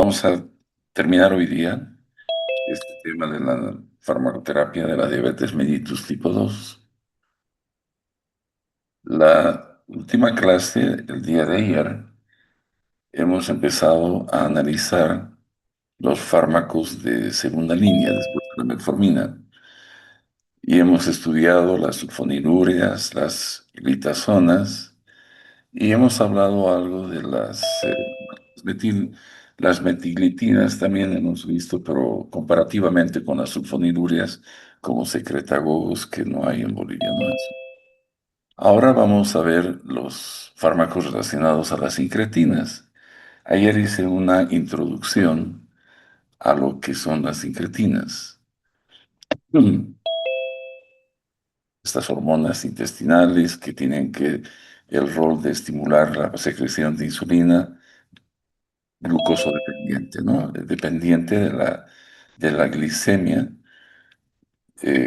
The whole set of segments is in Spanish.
Vamos a terminar hoy día este tema de la farmacoterapia de la diabetes mellitus tipo 2. La última clase, el día de ayer, hemos empezado a analizar los fármacos de segunda línea después de la metformina y hemos estudiado las sulfonilureas, las glitazonas y hemos hablado algo de metil- las metiglitinas también hemos visto, pero comparativamente con las sulfonilureas como secretagogos que no hay en Bolivia, ¿no? Ahora vamos a ver los fármacos relacionados a las incretinas. Ayer hice una introducción a lo que son las incretinas. Estas hormonas intestinales que tienen el rol de estimular la secreción de insulina glucoso dependiente, ¿no? Dependiente de la glicemia.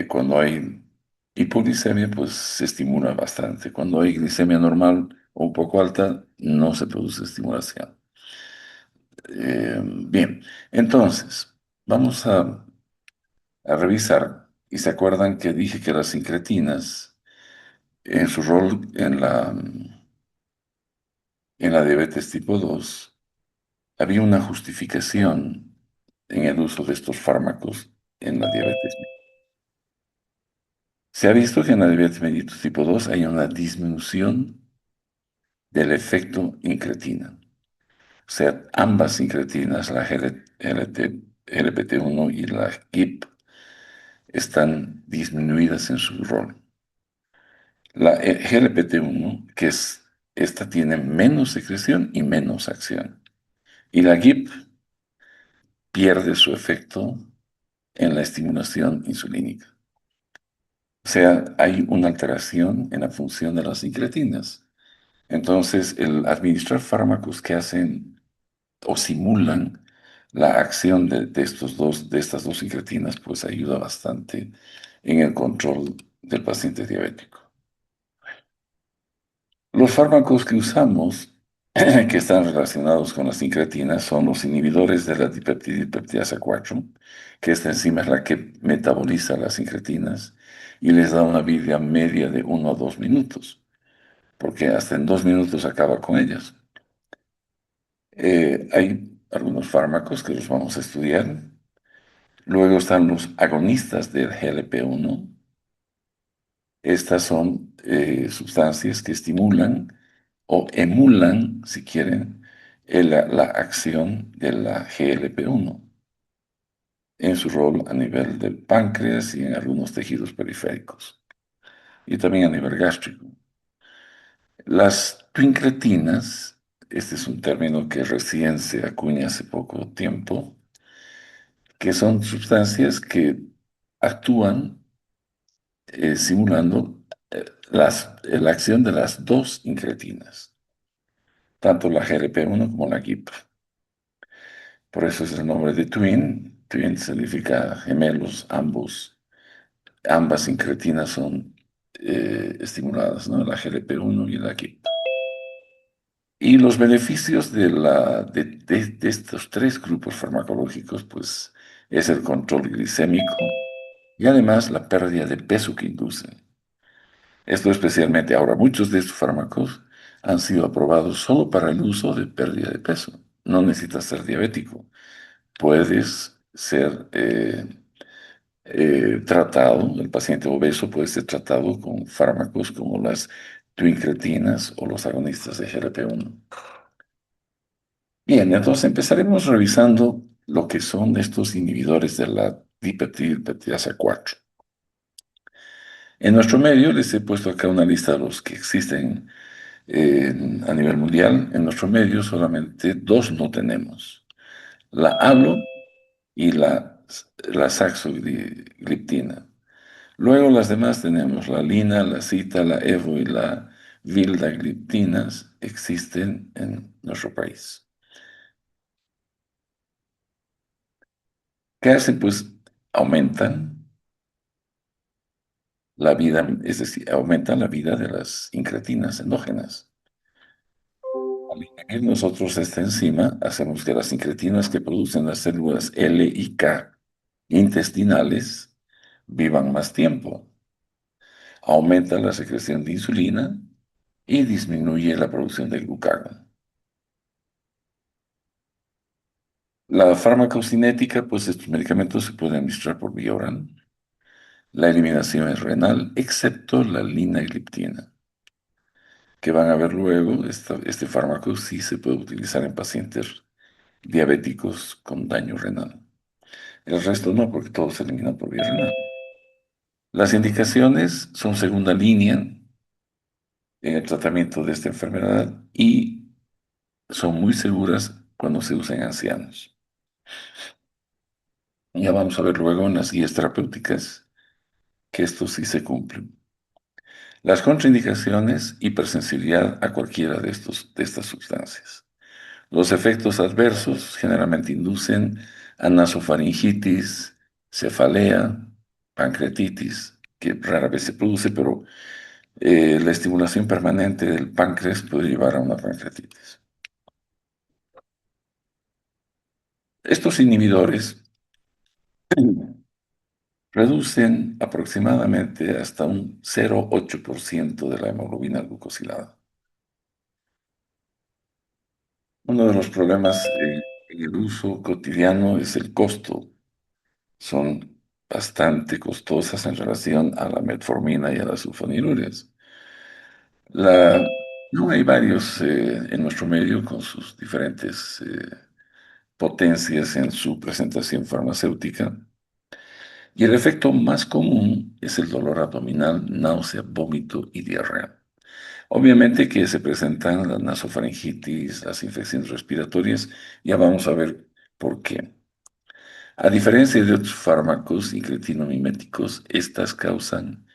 Cuando hay hipoglicemia, pues se estimula bastante. Cuando hay glicemia normal o un poco alta, no se produce estimulación. Bien, entonces, vamos a revisar. Y se acuerdan que dije que las incretinas, en su rol en la diabetes tipo 2 había una justificación en el uso de estos fármacos en la diabetes. Se ha visto que en la diabetes mellitus tipo 2 hay una disminución del efecto incretina. O sea, ambas incretinas, la LPT1 y la GIP, están disminuidas en su rol. La GLPT1, esta tiene menos secreción y menos acción. Y la GIP pierde su efecto en la estimulación insulínica. O sea, hay una alteración en la función de las incretinas. Entonces, el administrar fármacos que hacen o simulan la acción de estas dos incretinas, pues ayuda bastante en el control del paciente diabético. Los fármacos que usamos, que están relacionados con las incretinas, son los inhibidores de la dipeptidasa 4, que esta enzima es la que metaboliza las incretinas y les da una vida media de 1 a 2 minutos, porque hasta en 2 minutos acaba con ellas. Hay algunos fármacos que los vamos a estudiar. Luego están los agonistas del GLP-1. Estas son sustancias que estimulan o emulan, si quieren, la acción de la GLP-1 en su rol a nivel del páncreas y en algunos tejidos periféricos, y también a nivel gástrico. Las twincretinas, este es un término que recién se acuña hace poco tiempo, que son sustancias que actúan simulando la acción de las dos incretinas, tanto la GLP-1 como la GIP. Por eso es el nombre de twin. Twin significa gemelos, ambas incretinas son estimuladas, ¿no? La GLP-1 y la GIP. Y los beneficios de estos tres grupos farmacológicos, pues, es el control glicémico y además la pérdida de peso que inducen. Esto especialmente ahora, muchos de estos fármacos han sido aprobados solo para el uso de pérdida de peso. No necesitas ser diabético. Puedes ser tratado, el paciente obeso puede ser tratado con fármacos como las twincretinas o los agonistas de GLP-1. Bien, entonces empezaremos revisando lo que son estos inhibidores de la dipeptidasa 4. En nuestro medio les he puesto acá una lista de los que existen a nivel mundial. En nuestro medio solamente dos no tenemos, la alo y la saxagliptina. Luego las demás tenemos la lina, la cita, la evo y la vildagliptinas existen en nuestro país. ¿Qué hacen? Pues aumentan la vida, es decir, aumentan la vida de las incretinas endógenas. Al inhibir nosotros esta enzima, hacemos que las incretinas que producen las células L y K intestinales vivan más tiempo. Aumenta la secreción de insulina y disminuye la producción de glucagón. La farmacocinética, pues estos medicamentos se pueden administrar por vía oral. La eliminación es renal, excepto la linagliptina, que van a ver luego. Este fármaco sí se puede utilizar en pacientes diabéticos con daño renal. El resto no, porque todo se elimina por vía renal. Las indicaciones son segunda línea en el tratamiento de esta enfermedad y son muy seguras cuando se usan en ancianos. Ya vamos a ver luego en las guías terapéuticas que esto sí se cumple. Las contraindicaciones, hipersensibilidad a cualquiera de estas sustancias. Los efectos adversos generalmente inducen a nasofaringitis, cefalea, pancreatitis, que rara vez se produce, pero la estimulación permanente del páncreas puede llevar a una pancreatitis. Estos inhibidores reducen aproximadamente hasta un 0,8% de la hemoglobina glucosilada. Uno de los problemas en el uso cotidiano es el costo. Son bastante costosas en relación a la metformina y a las sulfonilureas. No hay varios en nuestro medio con sus diferentes potencias en su presentación farmacéutica. Y el efecto más común es el dolor abdominal, náusea, vómito y diarrea. Obviamente que se presentan la nasofaringitis, las infecciones respiratorias, ya vamos a ver por qué. A diferencia de otros fármacos incretínico-miméticos, estas causan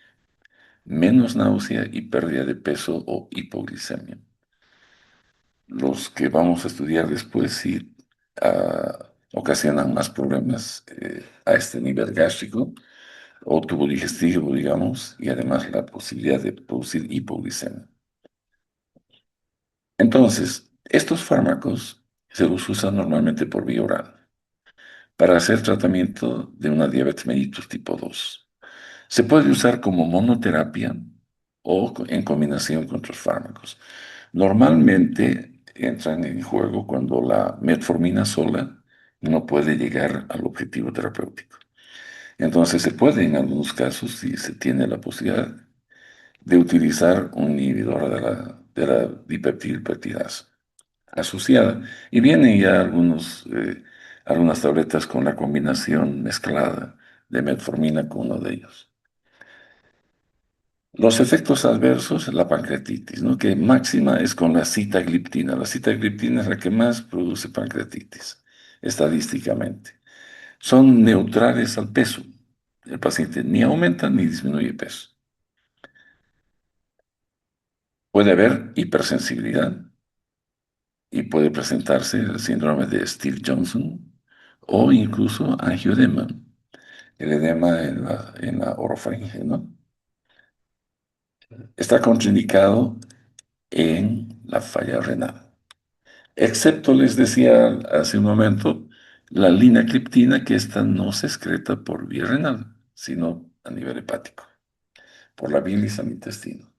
menos náusea y pérdida de peso o hipoglicemia. Los que vamos a estudiar después sí ocasionan más problemas a este nivel gástrico o tubo digestivo, digamos, y además la posibilidad de producir hipoglicemia. Entonces, estos fármacos se los usan normalmente por vía oral para hacer tratamiento de una diabetes mellitus tipo 2. Se puede usar como monoterapia o en combinación con otros fármacos. Normalmente entran en juego cuando la metformina sola no puede llegar al objetivo terapéutico. Entonces se puede, en algunos casos, si se tiene la posibilidad, de utilizar un inhibidor de la dipeptidilpeptidasa asociada. Y vienen ya algunas tabletas con la combinación mezclada de metformina con uno de ellos. Los efectos adversos, la pancreatitis, ¿no? Que máxima es con la sitagliptina. La sitagliptina es la que más produce pancreatitis, estadísticamente. Son neutrales al peso. El paciente ni aumenta ni disminuye peso. Puede haber hipersensibilidad y puede presentarse el síndrome de Stevens-Johnson o incluso angioedema, el edema en la orofaringe, ¿no? Está contraindicado en la falla renal. Excepto, les decía hace un momento, la linagliptina, que esta no se excreta por vía renal, sino a nivel hepático, por la bilis al intestino.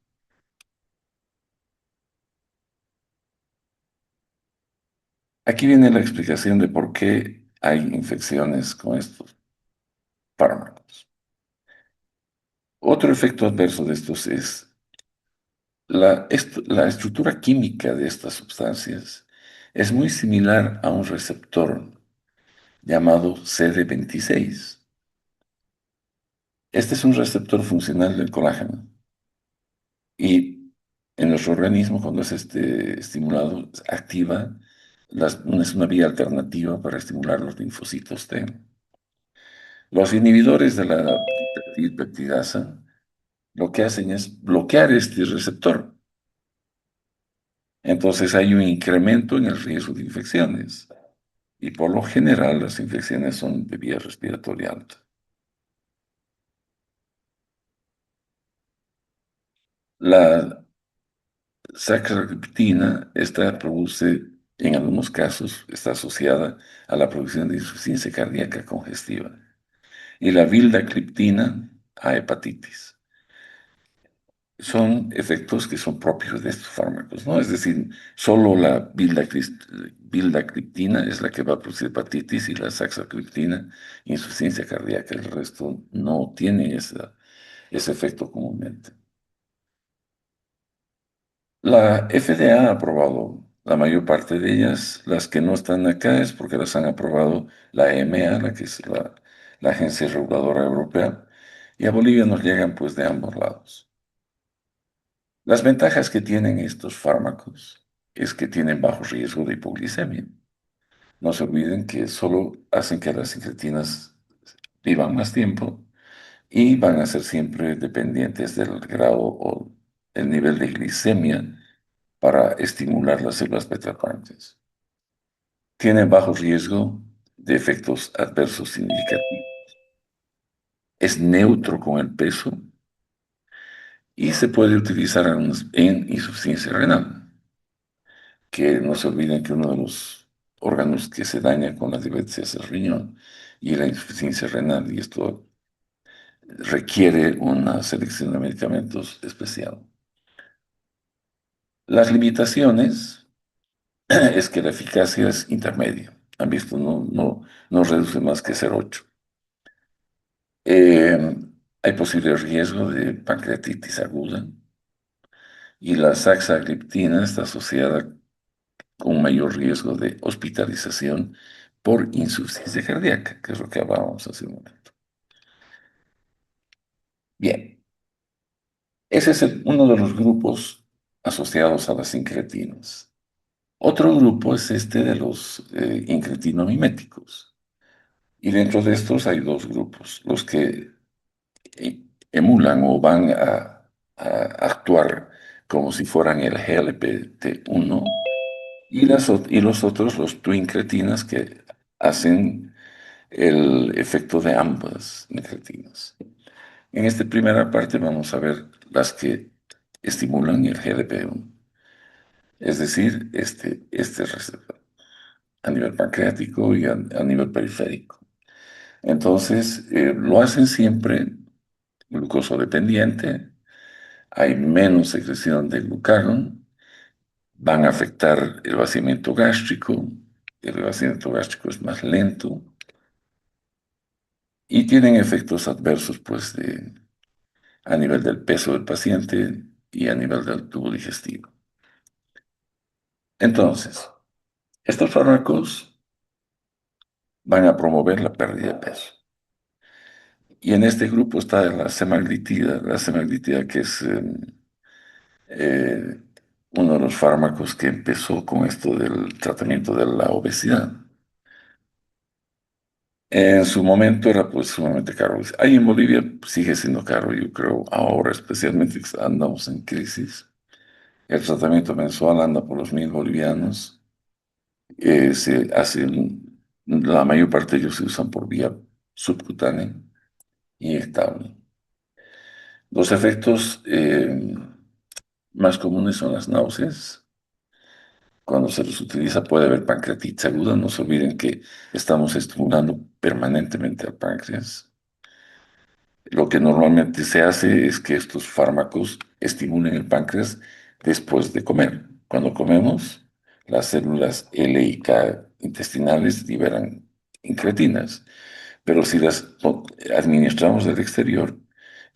Aquí viene la explicación de por qué hay infecciones con estos fármacos. Otro efecto adverso de estos es la estructura química de estas sustancias es muy similar a un receptor llamado CD26. Este es un receptor funcional del colágeno y en nuestro organismo, cuando es estimulado, activa, es una vía alternativa para estimular los linfocitos T. Los inhibidores de la dipeptidasa lo que hacen es bloquear este receptor. Entonces hay un incremento en el riesgo de infecciones y por lo general las infecciones son de vía respiratoria alta. La, saxagliptina, esta produce, en algunos casos, está asociada a la producción de insuficiencia cardíaca congestiva. Y la vildagliptina a hepatitis. Son efectos que son propios de estos fármacos, ¿no? Es decir, solo la vildagliptina es la que va a producir hepatitis y la saxagliptina, insuficiencia cardíaca. El resto no tiene ese efecto comúnmente. La FDA ha aprobado la mayor parte de ellas. Las que no están acá es porque las han aprobado la EMEA, la que es la Agencia Reguladora Europea, y a Bolivia nos llegan pues de ambos lados. Las ventajas que tienen estos fármacos es que tienen bajo riesgo de hipoglicemia. No se olviden que solo hacen que las incretinas vivan más tiempo y van a ser siempre dependientes del grado o el nivel de glicemia para estimular las células beta. Tiene bajo riesgo de efectos adversos significativos. Es neutro con el peso y se puede utilizar en insuficiencia renal, que no se olviden que uno de los órganos que se daña con la diabetes es el riñón y la insuficiencia renal, y esto requiere una selección de medicamentos especial. Las limitaciones es que la eficacia es intermedia. Han visto, no reduce más que 0,8. Eh, Hay posible riesgo de pancreatitis aguda y la saxagliptina está asociada con un mayor riesgo de hospitalización por insuficiencia cardíaca, que es lo que hablábamos hace un momento. Bien, ese es uno de los grupos asociados a las incretinas. Otro grupo es este de los incretinomiméticos. Y dentro de estos hay dos grupos, los que emulan o van a actuar como si fueran el GLPT1 y los otros, los twincretinas, que hacen el efecto de ambas incretinas. En esta primera parte vamos a ver las que estimulan el GLP1, es decir, este receptor a nivel pancreático y a nivel periférico. Entonces, lo hacen siempre glucosodependiente, hay menos secreción de glucagón, van a afectar el vaciamiento gástrico, el vaciamiento gástrico es más lento y tienen efectos adversos pues, a nivel del peso del paciente y a nivel del tubo digestivo. Entonces, estos fármacos van a promover la pérdida de peso. Y en este grupo está la semaglutida que es eh, uno de los fármacos que empezó con esto del tratamiento de la obesidad. En su momento era pues sumamente caro. Ahí en Bolivia sigue siendo caro, yo creo, ahora especialmente que andamos en crisis. El tratamiento mensual anda por los 1.000 bolivianos. Se hacen, la mayor parte de ellos se usan por vía subcutánea, inyectable. Los efectos más comunes son las náuseas. Cuando se los utiliza puede haber pancreatitis aguda. No se olviden que estamos estimulando permanentemente al páncreas. Lo que normalmente se hace es que estos fármacos estimulen el páncreas después de comer. Cuando comemos, las células L y K intestinales liberan incretinas, pero si las administramos del exterior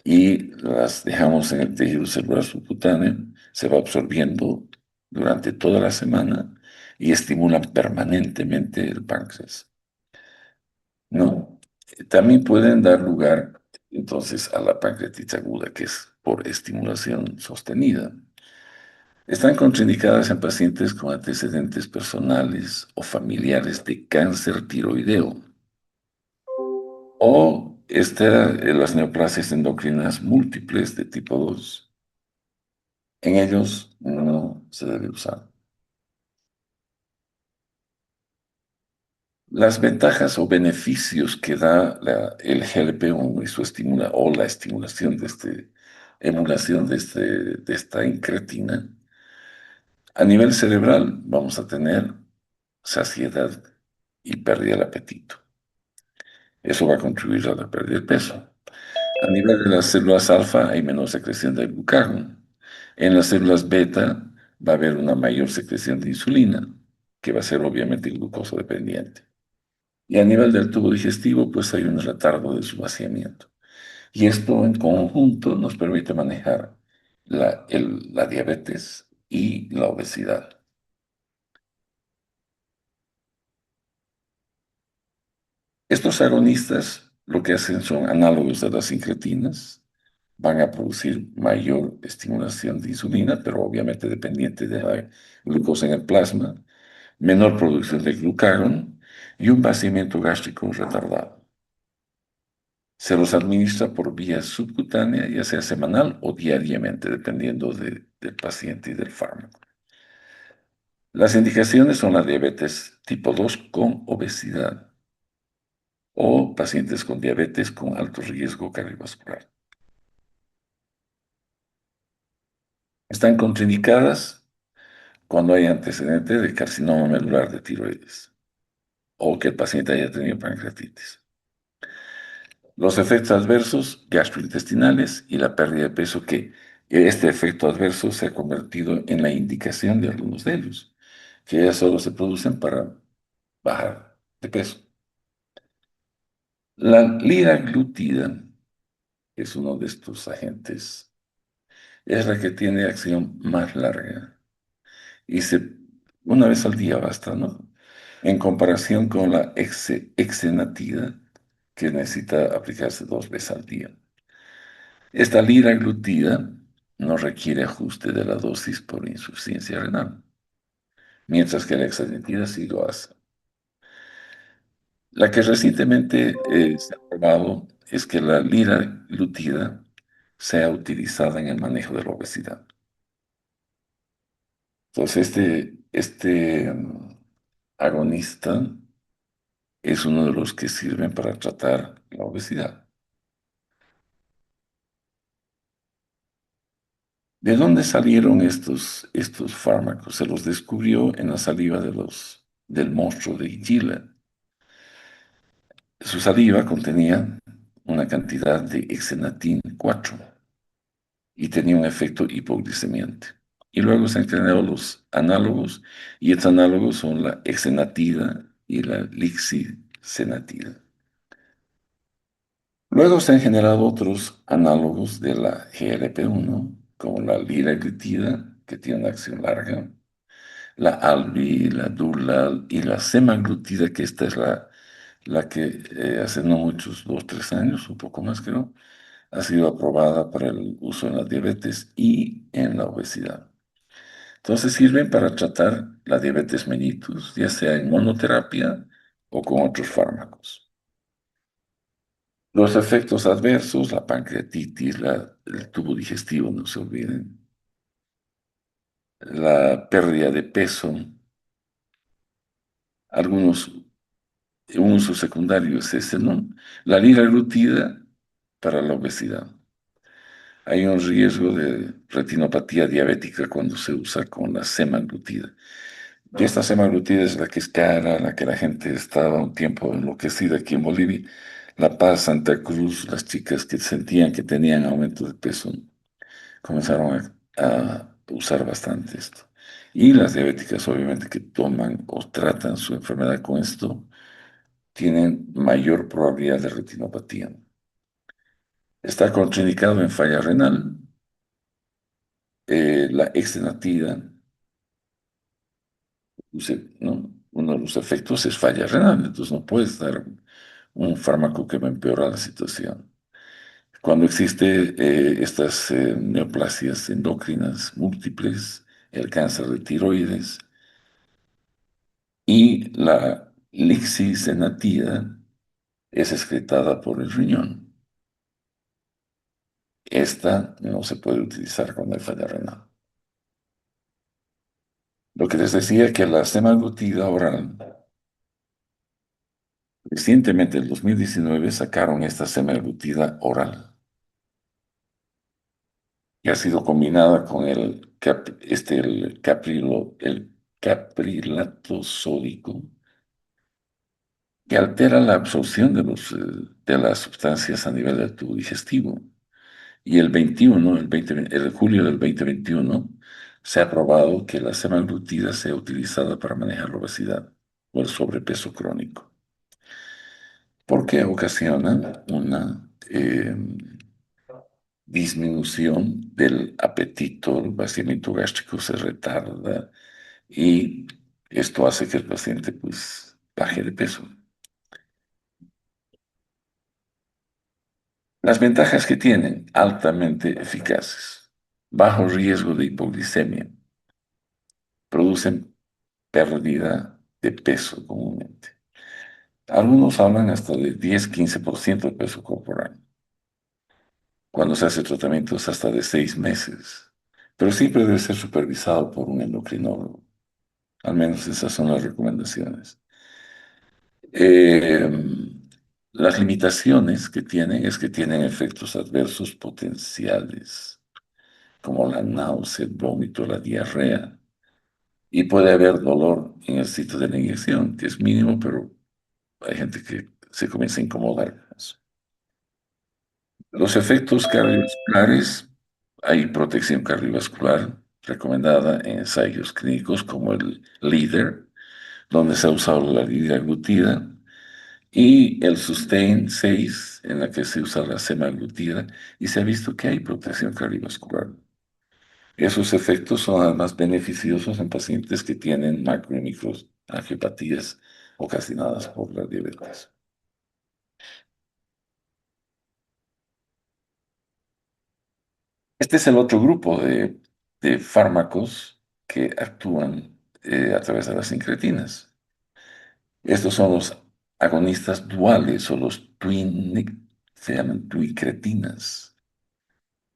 y las dejamos en el tejido celular subcutáneo, se va absorbiendo durante toda la semana y estimulan permanentemente el páncreas, ¿no? También pueden dar lugar entonces a la pancreatitis aguda, que es por estimulación sostenida. Están contraindicadas en pacientes con antecedentes personales o familiares de cáncer tiroideo o las neoplasias endocrinas múltiples de tipo 2. En ellos no se debe usar. Las ventajas o beneficios que da el GLP-1 y su o la estimulación de emulación de esta incretina A nivel cerebral vamos a tener saciedad y pérdida del apetito. Eso va a contribuir a la pérdida de peso. A nivel de las células alfa hay menor secreción de glucagón. En las células beta va a haber una mayor secreción de insulina, que va a ser obviamente glucosa dependiente. Y a nivel del tubo digestivo, pues hay un retardo de su vaciamiento. Y esto en conjunto nos permite manejar la diabetes y la obesidad. Estos agonistas lo que hacen son análogos de las incretinas, van a producir mayor estimulación de insulina, pero obviamente dependiente de la glucosa en el plasma, menor producción de glucagón y un vaciamiento gástrico retardado. Se los administra por vía subcutánea, ya sea semanal o diariamente, dependiendo del paciente y del fármaco. Las indicaciones son la diabetes tipo 2 con obesidad o pacientes con diabetes con alto riesgo cardiovascular. Están contraindicadas cuando hay antecedente de carcinoma medular de tiroides o que el paciente haya tenido pancreatitis. Los efectos adversos gastrointestinales y la pérdida de peso, que este efecto adverso se ha convertido en la indicación de algunos de ellos, que ya solo se producen para bajar de peso. La liraglutida, que es uno de estos agentes, es la que tiene acción más larga y una vez al día basta, ¿no? En comparación con la exenatida, que necesita aplicarse 2 veces al día. Esta liraglutida no requiere ajuste de la dosis por insuficiencia renal, mientras que la exenatida sí lo hace. La que recientemente se ha probado es que la liraglutida sea utilizada en el manejo de la obesidad. Entonces, agonista es uno de los que sirven para tratar la obesidad. ¿De dónde salieron estos fármacos? Se los descubrió en la saliva del monstruo de Gila. Su saliva contenía una cantidad de exenatin 4 y tenía un efecto hipoglicemiante. Y luego se han creado los análogos, y estos análogos son la exenatida y la lixisenatida. Luego se han generado otros análogos de la GLP-1, como la liraglutida, que tiene una acción larga, la Albi, la Durlal y la semaglutida, que esta es la que hace no muchos, 2, 3 años, un poco más creo, ha sido aprobada para el uso en la diabetes y en la obesidad. Entonces sirven para tratar la diabetes mellitus, ya sea en monoterapia o con otros fármacos. Los efectos adversos, la pancreatitis, el tubo digestivo, no se olviden, la pérdida de peso, algunos, un uso secundario es ese, ¿no? La liraglutida para la obesidad. Hay un riesgo de retinopatía diabética cuando se usa con la semaglutida. Y esta semaglutida es la que es cara, la que la gente estaba un tiempo enloquecida aquí en Bolivia. La Paz, Santa Cruz, las chicas que sentían que tenían aumento de peso comenzaron a usar bastante esto. Y las diabéticas, obviamente, que toman o tratan su enfermedad con esto, tienen mayor probabilidad de retinopatía. Está contraindicado en falla renal, la exenatida, ¿no? Uno de los efectos es falla renal, entonces no puedes dar un fármaco que va a empeorar la situación. Cuando existe estas neoplasias endocrinas múltiples, el cáncer de tiroides y la lixisenatida es excretada por el riñón. Esta no se puede utilizar cuando hay falla renal. Lo que les decía que la semaglutida oral, recientemente en 2019 sacaron esta semaglutida oral. que ha sido combinada con el caprilato sódico, que altera la absorción de las sustancias a nivel del tubo digestivo. Y el julio del 2021, se ha probado que la semaglutida sea utilizada para manejar la obesidad o el sobrepeso crónico, porque ocasiona una disminución del apetito, el vaciamiento gástrico se retarda y esto hace que el paciente pues baje de peso. Las ventajas que tienen, altamente eficaces, bajo riesgo de hipoglicemia, producen pérdida de peso comúnmente. Algunos hablan hasta de 10-15% de peso corporal, cuando se hace tratamientos hasta de 6 meses, pero siempre debe ser supervisado por un endocrinólogo. Al menos esas son las recomendaciones. Eh, las limitaciones que tienen es que tienen efectos adversos potenciales, como la náusea, el vómito, la diarrea, y puede haber dolor en el sitio de la inyección, que es mínimo, pero hay gente que se comienza a incomodar con eso. Los efectos cardiovasculares, hay protección cardiovascular recomendada en ensayos clínicos como el LEADER, donde se ha usado la liraglutida, y el Sustain 6, en la que se usa la semaglutida, y se ha visto que hay protección cardiovascular. Esos efectos son además beneficiosos en pacientes que tienen macro y microangiopatías ocasionadas por la diabetes. Este es el otro grupo de fármacos que actúan a través de las incretinas. Estos son los agonistas duales o se llaman tuicretinas.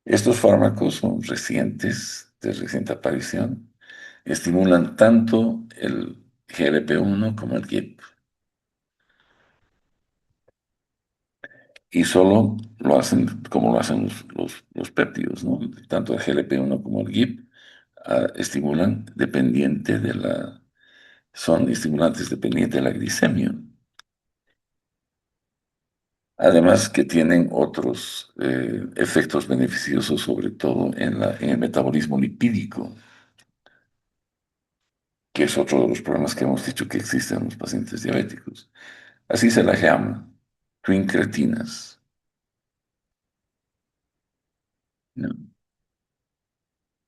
Estos fármacos son recientes, de reciente aparición, estimulan tanto el GLP-1 como el GIP y solo lo hacen como lo hacen los péptidos, ¿no? Tanto el GLP-1 como el GIP estimulan dependiente de son estimulantes dependientes de la glicemia. Además que tienen otros efectos beneficiosos, sobre todo en el metabolismo lipídico, que es otro de los problemas que hemos dicho que existen en los pacientes diabéticos. Así se la llama, twincretinas, ¿no?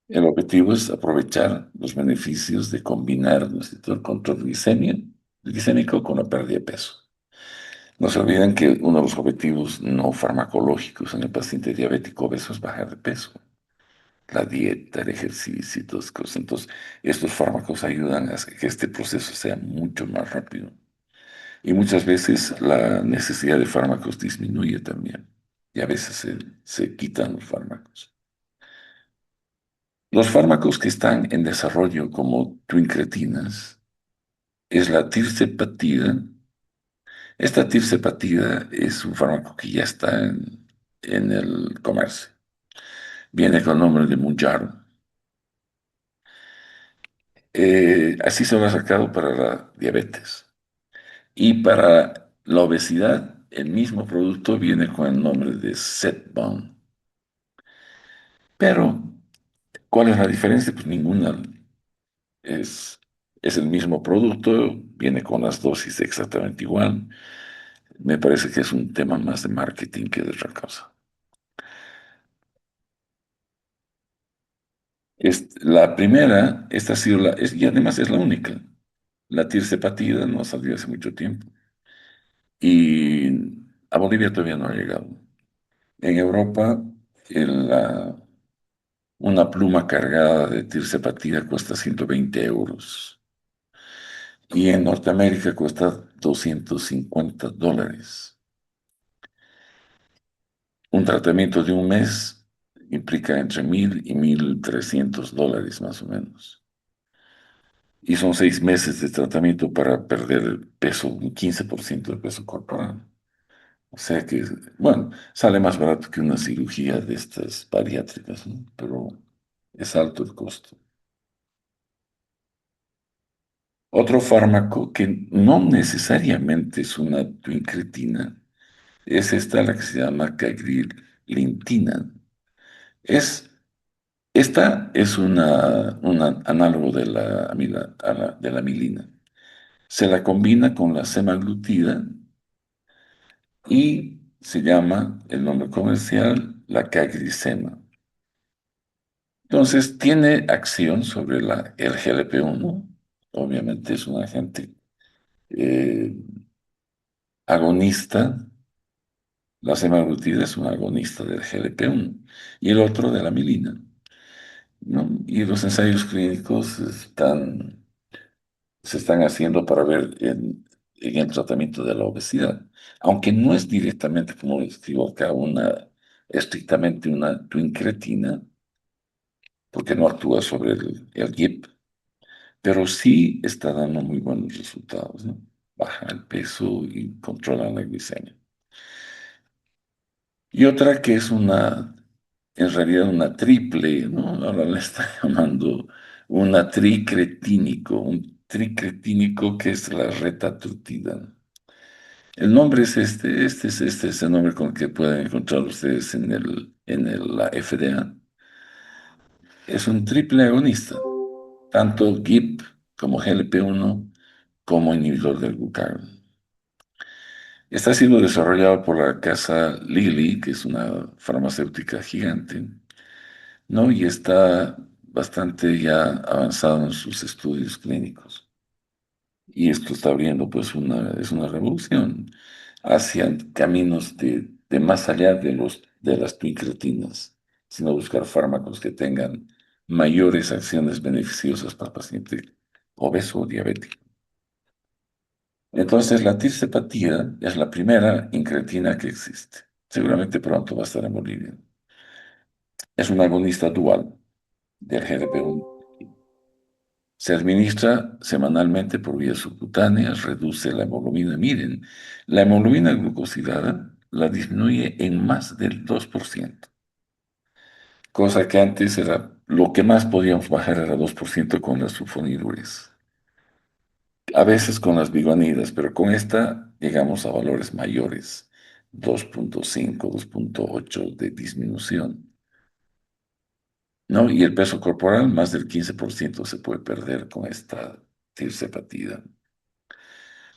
El objetivo es aprovechar los beneficios de combinar nuestro control glicémico con la pérdida de peso. No se olviden que uno de los objetivos no farmacológicos en el paciente diabético obeso es bajar de peso. La dieta, el ejercicio y todas las cosas. Entonces, estos fármacos ayudan a que este proceso sea mucho más rápido. Y muchas veces la necesidad de fármacos disminuye también. Y a veces se quitan los fármacos. Los fármacos que están en desarrollo como twincretinas es la tirzepatida. Esta tirzepatida es un fármaco que ya está en el comercio. Viene con el nombre de Mounjaro. Así se lo ha sacado para la diabetes. Y para la obesidad, el mismo producto viene con el nombre de Zepbound. Pero, ¿cuál es la diferencia? Pues ninguna. Es, es el mismo producto, viene con las dosis exactamente igual. Me parece que es un tema más de marketing que de otra cosa. La primera, esta ha sido y además es la única. La tirzepatida no salió hace mucho tiempo. Y a Bolivia todavía no ha llegado. En Europa, una pluma cargada de tirzepatida cuesta 120 euros. Y en Norteamérica cuesta $250. Un tratamiento de un mes implica entre 1.000 y 1.300 dólares más o menos. Y son 6 meses de tratamiento para perder el peso, un 15% del peso corporal. O sea que, bueno, sale más barato que una cirugía de estas bariátricas, ¿no? Pero es alto el costo. Otro fármaco que no necesariamente es una twincretina es esta la que se llama cagrilintina. Es, esta es un análogo de la, de la milina. Se la combina con la semaglutida y se llama el nombre comercial la cagrisema. Entonces, tiene acción sobre el GLP-1. Obviamente es un agente eh, agonista. La semaglutida es un agonista del GLP-1 y el otro de la milina, ¿no? Y los ensayos clínicos se están haciendo para ver en el tratamiento de la obesidad, aunque no es directamente, como escribo acá, estrictamente una twincretina, porque no actúa sobre el GIP, pero sí está dando muy buenos resultados, ¿no? Baja el peso y controla la glicemia. Y otra que es en realidad una triple, ¿no? Ahora le está llamando una tricretínico, un tricretínico que es la retatrutida. El nombre es este es el nombre con el que pueden encontrar ustedes la FDA. Es un triple agonista, tanto GIP como GLP-1 como inhibidor del glucagón. Está siendo desarrollado por la casa Lilly, que es una farmacéutica gigante, ¿no? Y está bastante ya avanzado en sus estudios clínicos. Y esto está abriendo pues es una revolución hacia caminos de más allá de las tuicretinas, sino buscar fármacos que tengan mayores acciones beneficiosas para el paciente obeso o diabético. Entonces, la tirsepatía es la primera incretina que existe. Seguramente pronto va a estar en Bolivia. Es un agonista dual del GLP-1. Se administra semanalmente por vía subcutánea, reduce la hemoglobina. Miren, la hemoglobina glucosilada la disminuye en más del 2%, cosa que antes era lo que más podíamos bajar era 2% con las sulfonilureas. A veces con las biguanidas, pero con esta llegamos a valores mayores, 2.5, 2.8 de disminución, ¿no? Y el peso corporal, más del 15% se puede perder con esta tirsepatida.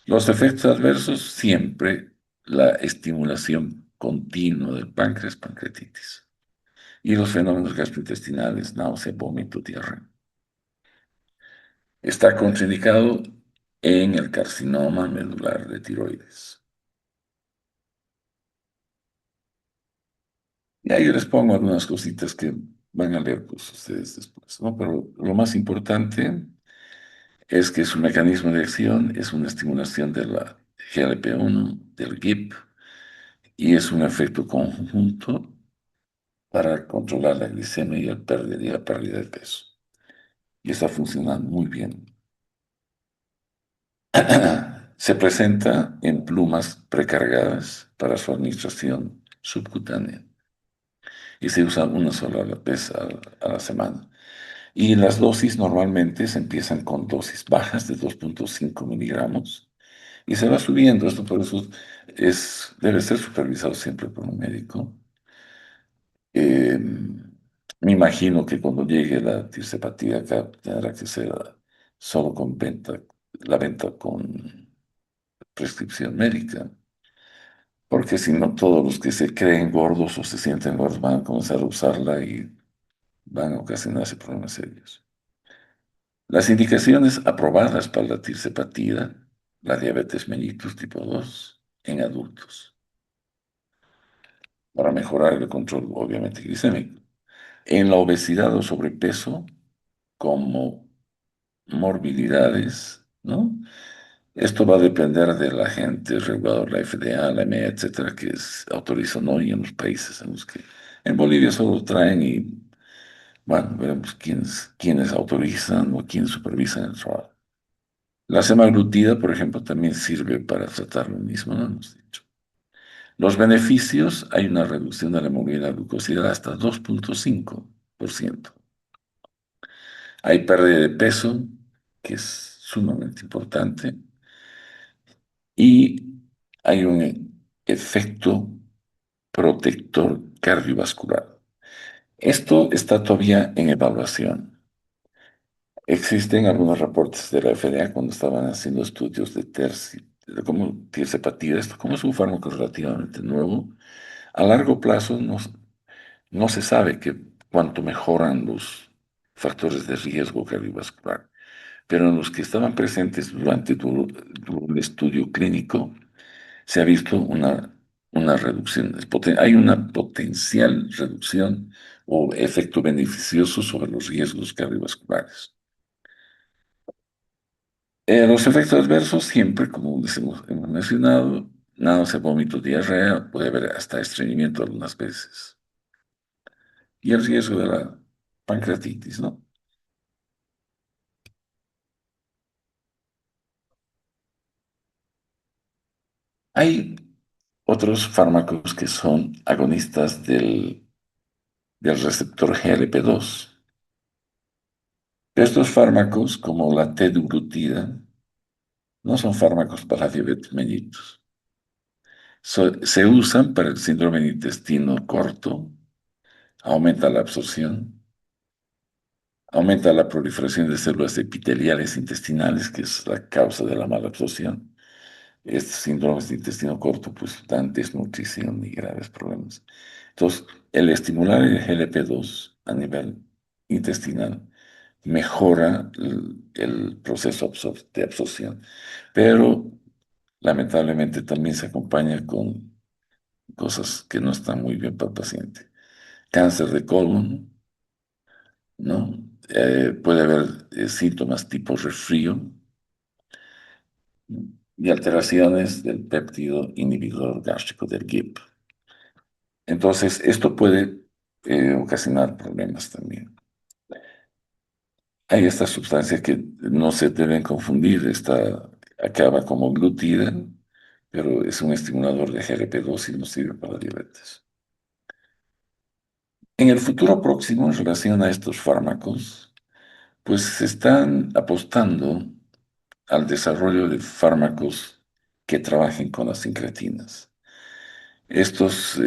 Los efectos adversos, siempre la estimulación continua del páncreas, pancreatitis. Y los fenómenos gastrointestinales, náusea, vómito, diarrea. Está contraindicado en el carcinoma medular de tiroides. Y ahí les pongo algunas cositas que van a leer pues, ustedes después, ¿no? Pero lo más importante es que su mecanismo de acción es una estimulación de la GLP-1, del GIP, y es un efecto conjunto para controlar la glicemia y la pérdida de peso. Y está funcionando muy bien. Se presenta en plumas precargadas para su administración subcutánea y se usa una sola vez a la semana. Y las dosis normalmente se empiezan con dosis bajas de 2.5 miligramos y se va subiendo. Esto por eso debe ser supervisado siempre por un médico. Eh, Me imagino que cuando llegue la tirsepatía acá tendrá que ser solo con la venta con prescripción médica, porque si no todos los que se creen gordos o se sienten gordos van a comenzar a usarla y van a ocasionarse problemas serios. Las indicaciones aprobadas para la tirsepatía, la diabetes mellitus tipo 2 en adultos, para mejorar el control obviamente glicémico. En la obesidad o sobrepeso, como morbilidades, ¿no? Esto va a depender del agente regulador, la FDA, la EMEA, etcétera, que autoriza o no y en los países en los que. En Bolivia solo traen y, bueno, veremos quiénes autorizan o quiénes supervisan el trabajo. La semaglutida, por ejemplo, también sirve para tratar lo mismo, ¿no? Hemos dicho. Los beneficios, hay una reducción de la hemoglobina glucosilada hasta 2,5%. Hay pérdida de peso, que es sumamente importante, y hay un efecto protector cardiovascular. Esto está todavía en evaluación. Existen algunos reportes de la FDA cuando estaban haciendo estudios de como tirzepatida, esto como es un fármaco relativamente nuevo, a largo plazo no se sabe que cuánto mejoran los factores de riesgo cardiovascular, pero en los que estaban presentes durante todo el estudio clínico se ha visto una reducción. Hay una potencial reducción o efecto beneficioso sobre los riesgos cardiovasculares. Los efectos adversos siempre, como hemos mencionado, náusea, vómito, diarrea, puede haber hasta estreñimiento algunas veces. Y el riesgo de la pancreatitis, ¿no? Hay otros fármacos que son agonistas del receptor GLP-2. Estos fármacos, como la tedurutida, no son fármacos para diabetes mellitus. Se usan para el síndrome de intestino corto, aumenta la absorción, aumenta la proliferación de células epiteliales intestinales, que es la causa de la mala absorción. Estos síndromes de intestino corto pues dan desnutrición y graves problemas. Entonces, el estimular el GLP-2 a nivel intestinal mejora el proceso de absorción, pero lamentablemente también se acompaña con cosas que no están muy bien para el paciente. Cáncer de colon, ¿no? Puede haber síntomas tipo resfrío y alteraciones del péptido inhibidor gástrico del GIP. Entonces, esto puede ocasionar problemas también. Hay estas sustancias que no se deben confundir. Esta acaba como glutida, pero es un estimulador de GLP-2 y no sirve para diabetes. En el futuro próximo, en relación a estos fármacos, pues se están apostando al desarrollo de fármacos que trabajen con las incretinas. Estos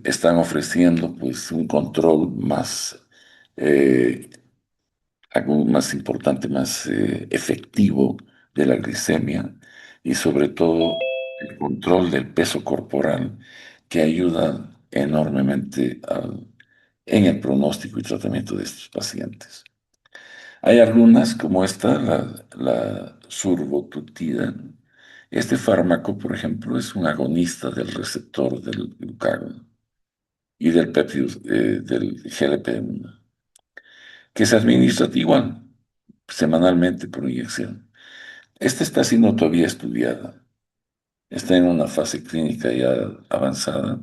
están ofreciendo pues un control eh, algo más importante, más efectivo de la glicemia y sobre todo el control del peso corporal que ayuda enormemente en el pronóstico y tratamiento de estos pacientes. Hay algunas como esta, la survodutida. Este fármaco, por ejemplo, es un agonista del receptor del glucagón y del péptido del GLP-1, que se administra igual, semanalmente por inyección. Esta está siendo todavía estudiada, está en una fase clínica ya avanzada,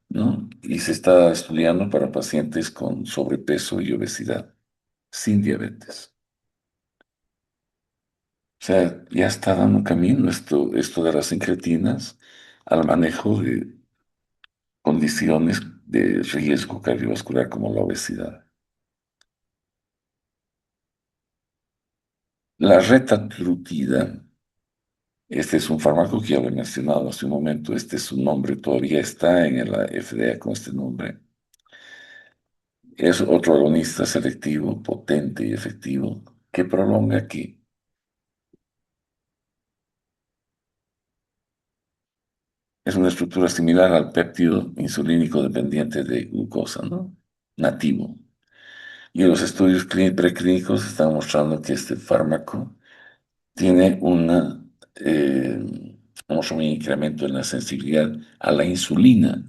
¿no? Y se está estudiando para pacientes con sobrepeso y obesidad, sin diabetes. O sea, ya está dando camino esto de las incretinas al manejo de condiciones de riesgo cardiovascular como la obesidad. La retatrutida, este es un fármaco que ya lo he mencionado hace un momento, este es su nombre, todavía está en la FDA con este nombre. Es otro agonista selectivo, potente y efectivo, que prolonga aquí. Es una estructura similar al péptido insulínico dependiente de glucosa, ¿no? Nativo. Y los estudios preclínicos están mostrando que este fármaco tiene un incremento en la sensibilidad a la insulina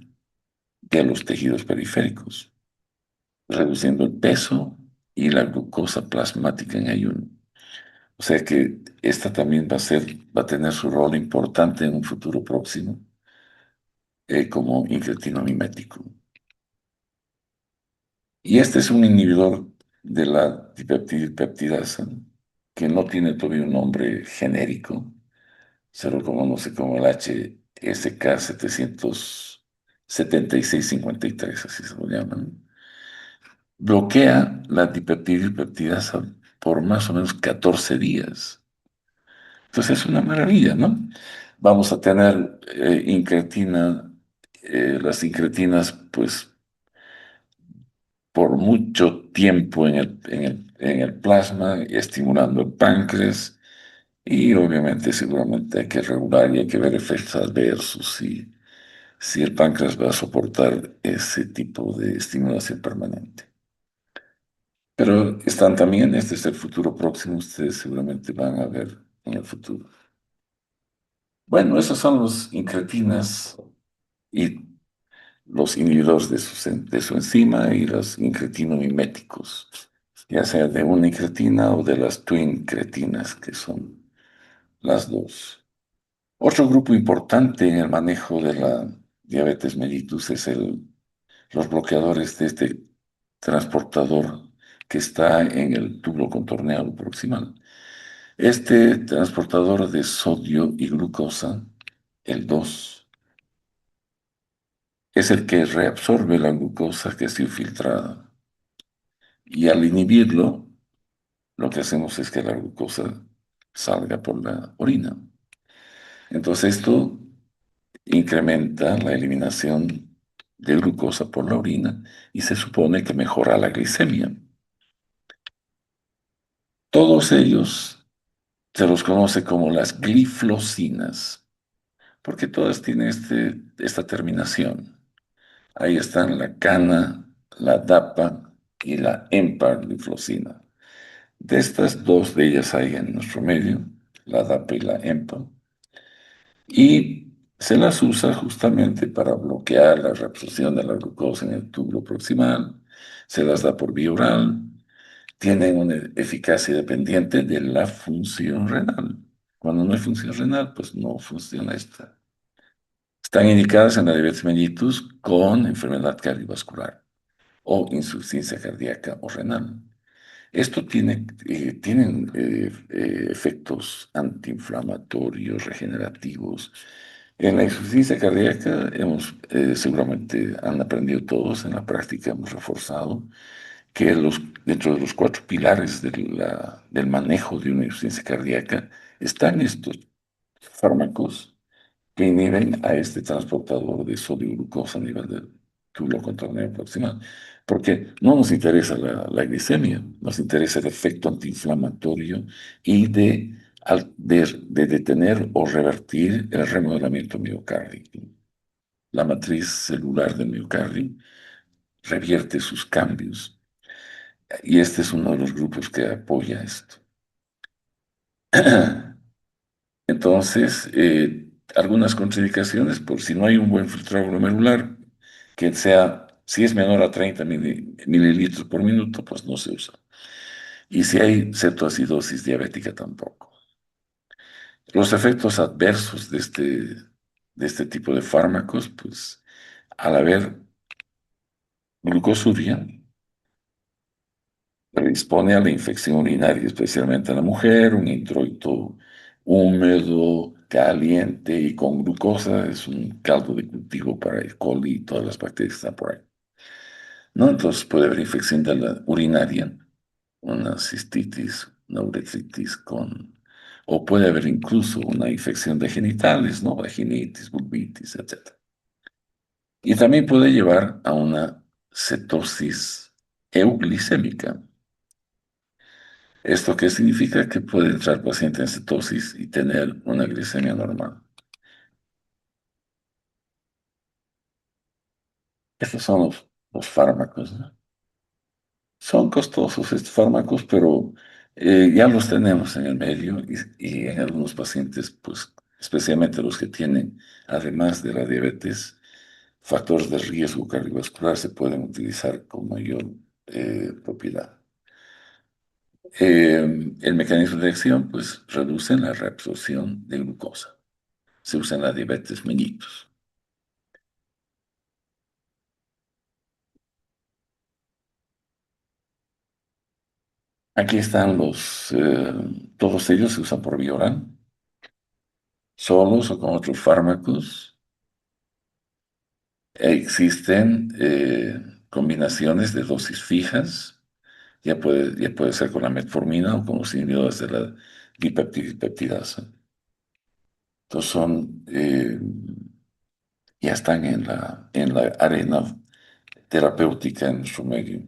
de los tejidos periféricos, reduciendo el peso y la glucosa plasmática en ayuno. O sea que esta también va a tener su rol importante en un futuro próximo como incretino mimético. Y este es un inhibidor de la dipeptidasa que no tiene todavía un nombre genérico, se lo conoce como el HSD, SK77653, así se lo llaman, bloquea la dipeptidasa por más o menos 14 días. Entonces es una maravilla, ¿no? Vamos a tener incretina, las incretinas, pues por mucho tiempo en el plasma, estimulando el páncreas, y obviamente seguramente hay que regular y hay que ver efectos adversos si el páncreas va a soportar ese tipo de estimulación permanente. Pero están también, este es el futuro próximo, ustedes seguramente van a ver en el futuro. Bueno, esos son los incretinas y los inhibidores de su enzima y los incretinomiméticos, ya sea de una incretina o de las twin cretinas, que son las dos. Otro grupo importante en el manejo de la diabetes mellitus es los bloqueadores de este transportador que está en el tubo contorneado proximal. Este transportador de sodio y glucosa, el 2, es el que reabsorbe la glucosa que ha sido filtrada. Y al inhibirlo, lo que hacemos es que la glucosa salga por la orina. Entonces esto incrementa la eliminación de glucosa por la orina y se supone que mejora la glicemia. Todos ellos se los conoce como las gliflosinas, porque todas tienen esta terminación. Ahí están la cana, la DAPA y la empagliflosina. De estas dos de ellas hay en nuestro medio, la DAPA y la EMPA, y se las usa justamente para bloquear la reabsorción de la glucosa en el túbulo proximal, se las da por vía oral, tienen una eficacia dependiente de la función renal. Cuando no hay función renal, pues no funciona esta. Están indicadas en la diabetes mellitus con enfermedad cardiovascular o insuficiencia cardíaca o renal. Esto tienen efectos antiinflamatorios, regenerativos. En la insuficiencia cardíaca seguramente han aprendido todos, en la práctica hemos reforzado que dentro de los cuatro pilares del manejo de una insuficiencia cardíaca están estos fármacos que inhiben a este transportador de sodio y glucosa a nivel del túbulo contorneo proximal. Porque no nos interesa la glicemia, nos interesa el efecto antiinflamatorio y de detener o revertir el remodelamiento miocárdico. La matriz celular del miocardio revierte sus cambios y este es uno de los grupos que apoya esto. Entonces, algunas contraindicaciones, por si no hay un buen filtrado glomerular, que sea, si es menor a 30 mililitros por minuto, pues no se usa. Y si hay cetoacidosis diabética, tampoco. Los efectos adversos de este tipo de fármacos, pues al haber glucosuria, predispone a la infección urinaria, especialmente en la mujer, un introito húmedo, caliente y con glucosa es un caldo de cultivo para el coli y todas las bacterias que están por ahí. ¿No? Entonces puede haber infección de la urinaria, una cistitis, una uretritis o puede haber incluso una infección de genitales, ¿no? Vaginitis, vulvitis, etc. Y también puede llevar a una cetosis euglicémica. ¿Esto qué significa? Que puede entrar paciente en cetosis y tener una glicemia normal. Estos son los fármacos, ¿no? Son costosos estos fármacos, pero ya los tenemos en el medio y en algunos pacientes, pues especialmente los que tienen, además de la diabetes, factores de riesgo cardiovascular se pueden utilizar con mayor propiedad. El mecanismo de acción, pues, reduce la reabsorción de glucosa. Se usa en la diabetes mellitus. Aquí están todos ellos se usan por vía oral, solos o con otros fármacos. Existen combinaciones de dosis fijas, ya puede ser con la metformina o con los inhibidores de la dipeptidasa. Entonces ya están en la arena terapéutica en nuestro medio.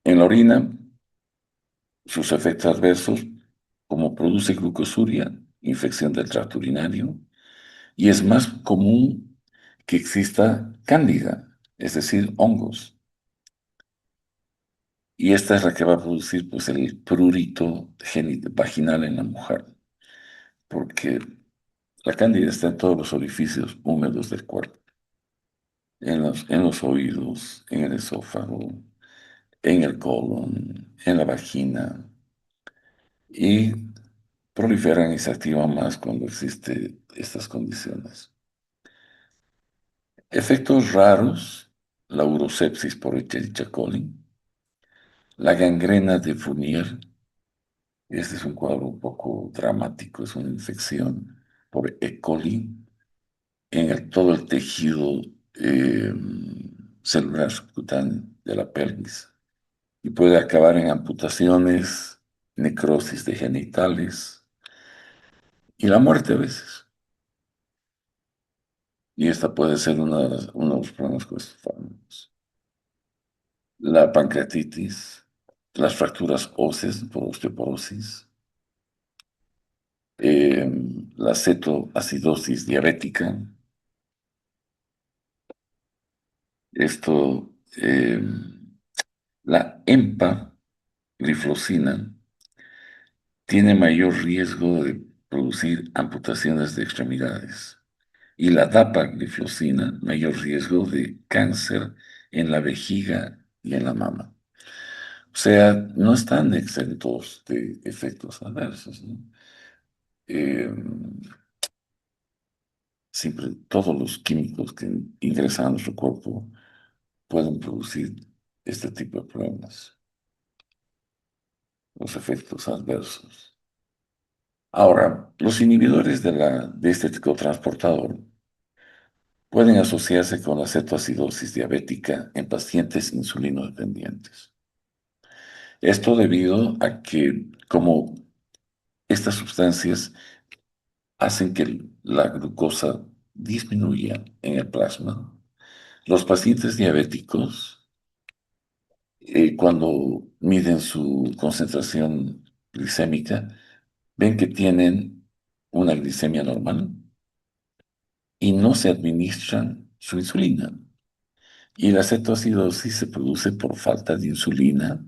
En la orina, sus efectos adversos, como produce glucosuria, infección del tracto urinario, y es más común que exista cándida, es decir, hongos. Y esta es la que va a producir pues, el prurito vaginal en la mujer, porque la cándida está en todos los orificios húmedos del cuerpo, en los oídos, en el esófago, en el colon, en la vagina, y proliferan y se activan más cuando existen estas condiciones. Efectos raros: la urosepsis por Escherichia coli, la gangrena de Fournier. Este es un cuadro un poco dramático, es una infección por E. coli en todo el tejido eh, celular subcutáneo de la pelvis y puede acabar en amputaciones, necrosis de genitales y la muerte a veces. Y esta puede ser uno de los problemas con estos fármacos. La pancreatitis, las fracturas óseas por osteoporosis, eh, la cetoacidosis diabética. Esto, la empagliflozina tiene mayor riesgo de producir amputaciones de extremidades y la dapagliflozina mayor riesgo de cáncer en la vejiga y en la mama. O sea, no están exentos de efectos adversos, ¿no? Eh, Siempre, todos los químicos que ingresan a nuestro cuerpo pueden producir este tipo de problemas, los efectos adversos. Ahora, los inhibidores de este transportador pueden asociarse con la cetoacidosis diabética en pacientes insulinodependientes. Esto debido a que, como estas sustancias hacen que la glucosa disminuya en el plasma, los pacientes diabéticos, cuando miden su concentración glicémica, ven que tienen una glicemia normal y no se administran su insulina. Y la cetoacidosis se produce por falta de insulina.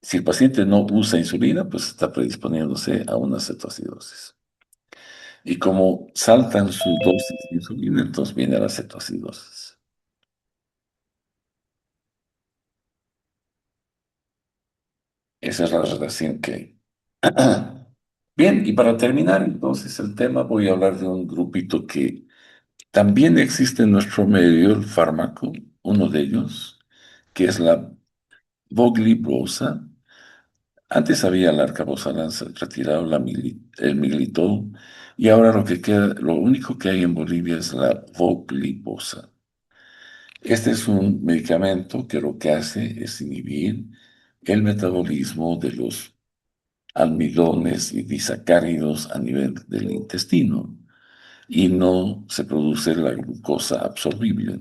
Si el paciente no usa insulina, pues está predisponiéndose a una cetoacidosis. Y como saltan su dosis de insulina, entonces viene la cetoacidosis. Esa es la relación que hay. Bien, y para terminar entonces el tema, voy a hablar de un grupito que también existe en nuestro medio, el fármaco, uno de ellos, que es la voglibrosa. Antes había la arcabozal retirado el militol, y ahora lo único que hay en Bolivia es la voglibrosa. Este es un medicamento que lo que hace es inhibir el metabolismo de los almidones y disacáridos a nivel del intestino y no se produce la glucosa absorbible.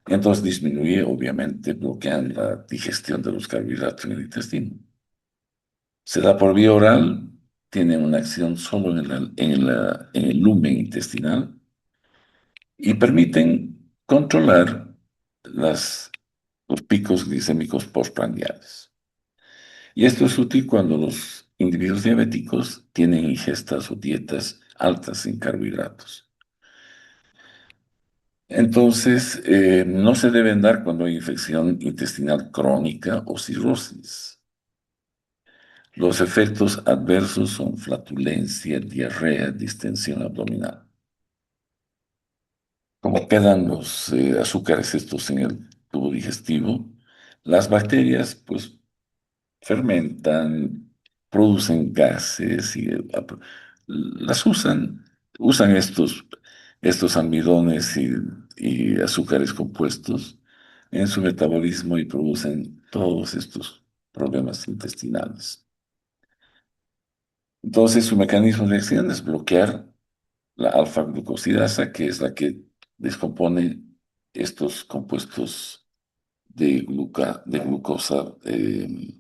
Entonces disminuye, obviamente, bloquean la digestión de los carbohidratos en el intestino. Se da por vía oral, tiene una acción solo en el lumen intestinal y permiten controlar los picos glicémicos postprandiales. Y esto es útil cuando los individuos diabéticos tienen ingestas o dietas altas en carbohidratos. Entonces, no se deben dar cuando hay infección intestinal crónica o cirrosis. Los efectos adversos son flatulencia, diarrea, distensión abdominal. Como quedan los azúcares estos en el tubo digestivo, las bacterias pues fermentan, producen gases y las usan estos amidones y azúcares compuestos en su metabolismo y producen todos estos problemas intestinales. Entonces, su mecanismo de acción es bloquear la alfa-glucosidasa, que es la que descompone estos compuestos de glucosa eh,